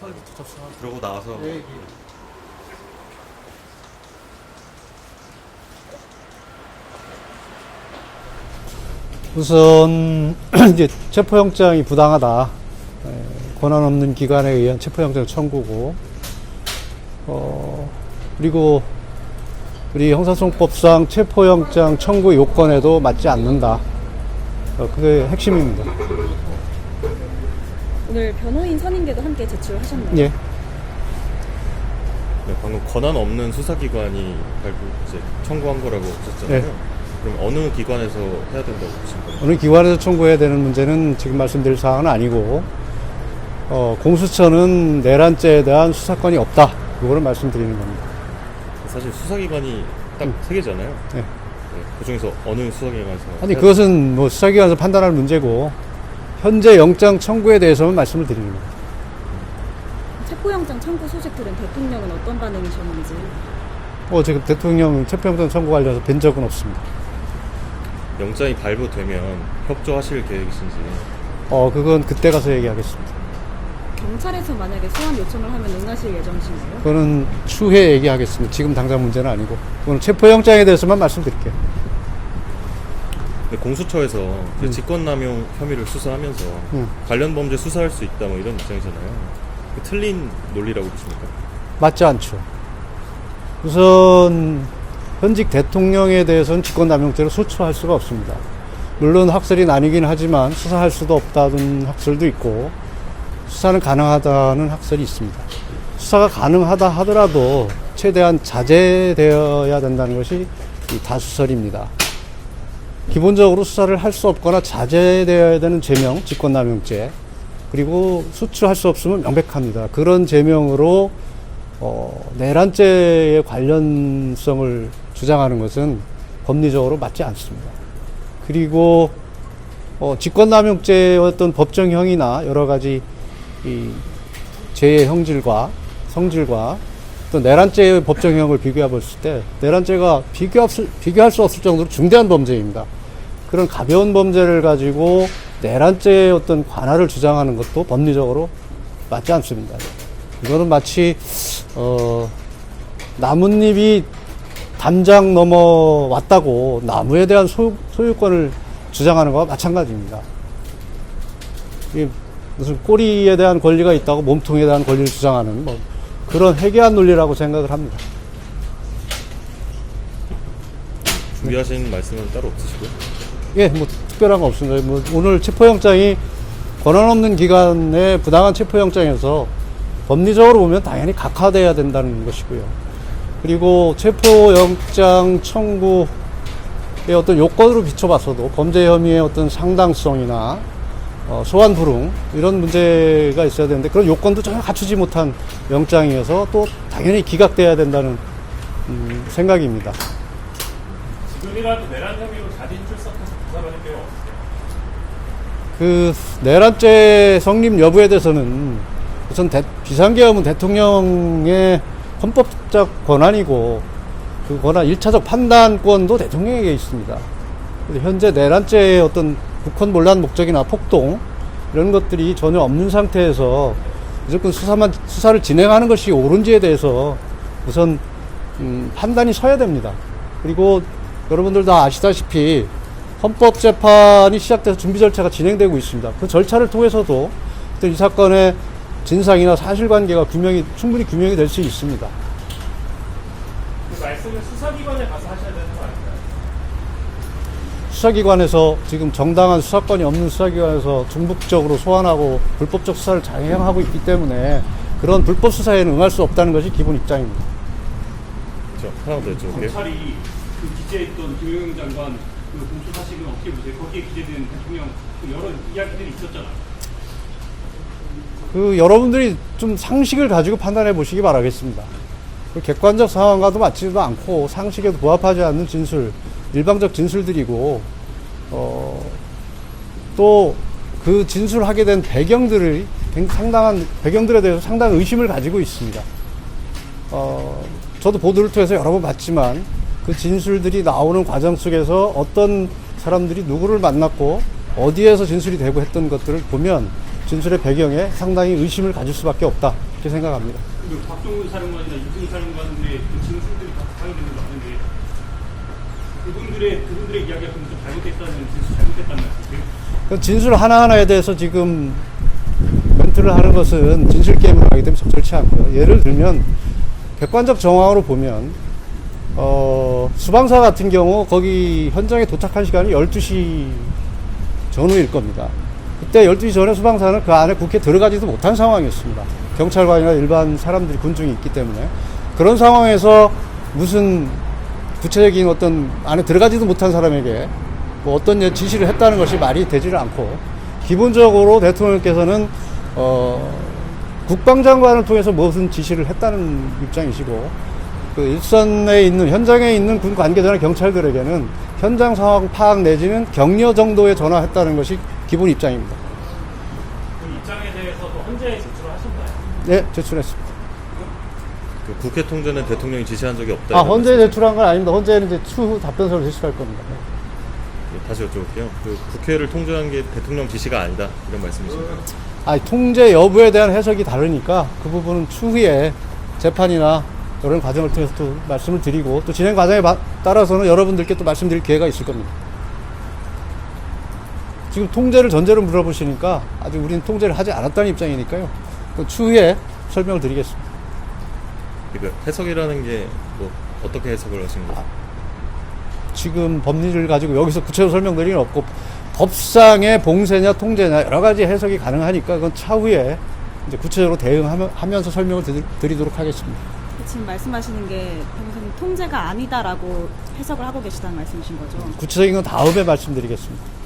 수사기부터 접수하고. 그러고 나와서 예, 예. 우선 이제 체포영장이 부당하다. 권한 없는 기관에 의한 체포영장 청구고, 그리고 우리 형사소송법상 체포영장 청구 요건에도 맞지 않는다. 그게 핵심입니다. 오늘 변호인 선임계도 함께 제출하셨나요? 예. 네, 방금 권한 없는 수사기관이 이제 청구한 거라고 하셨잖아요. 네. 그럼 어느 기관에서 해야 된다고 보신 거예요? 어느 기관에서 청구해야 되는 문제는 지금 말씀드릴 사항은 아니고, 공수처는 내란죄에 대한 수사권이 없다. 그거를 말씀드리는 겁니다. 사실 수사기관이 딱 세 개잖아요. 네. 네, 그 중에서 어느 수사기관에서 아니, 그것은 뭐 수사기관에서 판단할 문제고, 현재 영장 청구에 대해서만 말씀을 드리는 겁니다. 체포영장 청구 소식들은 대통령은 어떤 반응이셨는지. 지금 대통령 체포영장 청구 관련해서 뵌 적은 없습니다. 영장이 발부되면 협조하실 계획이신지. 그건 그때 가서 얘기하겠습니다. 경찰에서 만약에 소환 요청을 하면 응하실 예정이신가요? 그거는 추후에 얘기하겠습니다. 지금 당장 문제는 아니고. 그건 체포영장에 대해서만 말씀드릴게요. 근데 공수처에서 이제 직권남용 혐의를 수사하면서 관련 범죄 수사할 수 있다 뭐 이런 입장이잖아요. 틀린 논리라고 보십니까? 맞지 않죠. 우선 현직 대통령에 대해서는 직권남용죄로 소추할 수가 없습니다. 물론 학설이 나뉘긴 하지만 수사할 수도 없다는 학설도 있고 수사는 가능하다는 학설이 있습니다. 수사가 가능하다 하더라도 최대한 자제되어야 된다는 것이 이 다수설입니다. 기본적으로 수사를 할 수 없거나 자제되어야 되는 죄명, 직권남용죄, 그리고 수추할 수 없으면 명백합니다. 그런 죄명으로 내란죄의 관련성을 주장하는 것은 법리적으로 맞지 않습니다. 그리고 직권남용죄의 어떤 법정형이나 여러 가지 이 죄의 형질과 성질과 또 내란죄의 법정형을 비교해 봤을 때 내란죄가 비교할 수 없을 정도로 중대한 범죄입니다. 그런 가벼운 범죄를 가지고 내란죄의 어떤 관할을 주장하는 것도 법리적으로 맞지 않습니다. 이거는 마치 나뭇잎이 담장 넘어왔다고 나무에 대한 소유권을 주장하는 것과 마찬가지입니다. 이게 무슨 꼬리에 대한 권리가 있다고 몸통에 대한 권리를 주장하는 뭐 그런 해괴한 논리라고 생각을 합니다. 준비하신 말씀은 따로 없으시고요? 예, 뭐 특별한 거 없습니다. 뭐 오늘 체포영장이 권한 없는 기관의 부당한 체포영장에서 법리적으로 보면 당연히 각하돼야 된다는 것이고요. 그리고 체포영장 청구의 어떤 요건으로 비춰봤어도 범죄 혐의의 어떤 상당성이나 소환 불응 이런 문제가 있어야 되는데 그런 요건도 전혀 갖추지 못한 영장이어서 또 당연히 기각돼야 된다는 생각입니다. 지금이라도 내란 혐의로 자진 출석해서 조사받을 필요가 없어요. 그 내란죄 성립 여부에 대해서는 우선 비상계엄은 대통령의 헌법적 권한이고 그 권한 1차적 판단권도 대통령에게 있습니다. 현재 내란죄의 어떤 국헌 몰란 목적이나 폭동 이런 것들이 전혀 없는 상태에서 무조건 수사를 진행하는 것이 옳은지에 대해서 우선 판단이 서야 됩니다. 그리고 여러분들 다 아시다시피 헌법재판이 시작돼서 준비 절차가 진행되고 있습니다. 그 절차를 통해서도 이 사건의 진상이나 사실관계가 충분히 규명이 될 수 있습니다. 그 말씀을 수사기관에 가서 하셔야 되는 거 아닌가요? 수사기관에서 지금 정당한 수사권이 없는 수사기관에서 중복적으로 소환하고 불법적 수사를 자행하고 있기 때문에 그런 불법 수사에는 응할 수 없다는 것이 기본 입장입니다. 저 하나 더 여쭤볼게요. 검찰이 그 기재했던 김용영 장관 그 공소 사실은 어떻게 보세요? 거기에 기재된 대통령 그 여러 이야기들이 있었잖아요. 여러분들이 좀 상식을 가지고 판단해 보시기 바라겠습니다. 객관적 상황과도 맞지도 않고 상식에도 부합하지 않는 진술, 일방적 진술들이고, 또 그 진술하게 된 배경들에 대해서 상당한 의심을 가지고 있습니다. 저도 보도를 통해서 여러 번 봤지만 그 진술들이 나오는 과정 속에서 어떤 사람들이 누구를 만났고 어디에서 진술이 되고 했던 것들을 보면 진술의 배경에 상당히 의심을 가질 수밖에 없다. 그렇게 생각합니다. 그 박종훈 사령관이나 이승희 사령관들의 그 진술들이 다 사용되는 거 아는데 그분들의 이야기가 좀 잘못됐다는 진술 잘못됐다는 말씀이세요? 그 진술 하나하나에 대해서 지금 멘트를 하는 것은 진실 게임을 하기 때문에 적절치 않고요. 예를 들면 객관적 정황으로 보면 수방사 같은 경우 거기 현장에 도착한 시간이 12시 전후일 겁니다. 그때 12시 전에 수방사는 그 안에 국회에 들어가지도 못한 상황이었습니다. 경찰관이나 일반 사람들이 군중이 있기 때문에 그런 상황에서 무슨 구체적인 어떤 안에 들어가지도 못한 사람에게 뭐 어떤 지시를 했다는 것이 말이 되지를 않고, 기본적으로 대통령께서는 국방장관을 통해서 무슨 지시를 했다는 입장이시고, 그 일선에 있는 현장에 있는 군 관계자나 경찰들에게는 현장 상황 파악 내지는 격려 정도에 전화했다는 것이 기본 입장입니다. 그 입장에 대해서도 헌재에 제출을 하셨나요? 네, 제출했습니다. 그 국회 통제는 대통령이 지시한 적이 없다. 아, 이런 헌재에 말씀. 제출한 건 아닙니다. 헌재는 이제 추후 답변서를 제출할 겁니다. 예, 다시 여쭤볼게요. 그 국회를 통제한 게 대통령 지시가 아니다 이런 말씀이신가요? 아, 통제 여부에 대한 해석이 다르니까 그 부분은 추후에 재판이나 이런 과정을 통해서 또 말씀을 드리고, 또 진행 과정에 따라서는 여러분들께 또 말씀드릴 기회가 있을 겁니다. 지금 통제를 전제로 물어보시니까 아직 우리는 통제를 하지 않았다는 입장이니까요. 그 추후에 설명을 드리겠습니다. 그러니까 해석이라는 게 뭐 어떻게 해석을 하신 거죠? 지금 법리를 가지고 여기서 구체적으로 설명드리긴 없고, 법상의 봉쇄냐 통제냐 여러 가지 해석이 가능하니까 그건 차후에 이제 구체적으로 대응하면서 설명을 드리도록 하겠습니다. 지금 말씀하시는 게 변호사님 통제가 아니다라고 해석을 하고 계시다는 말씀이신 거죠? 구체적인 건 다음에 말씀드리겠습니다.